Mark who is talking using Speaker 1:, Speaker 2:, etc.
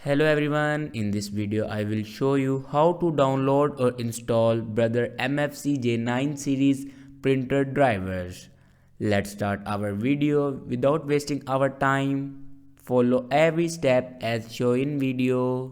Speaker 1: Hello everyone, in this video I will show you how to download or install Brother MFC J9 series printer drivers. Let's start our video without wasting our time. Follow every step as shown in video.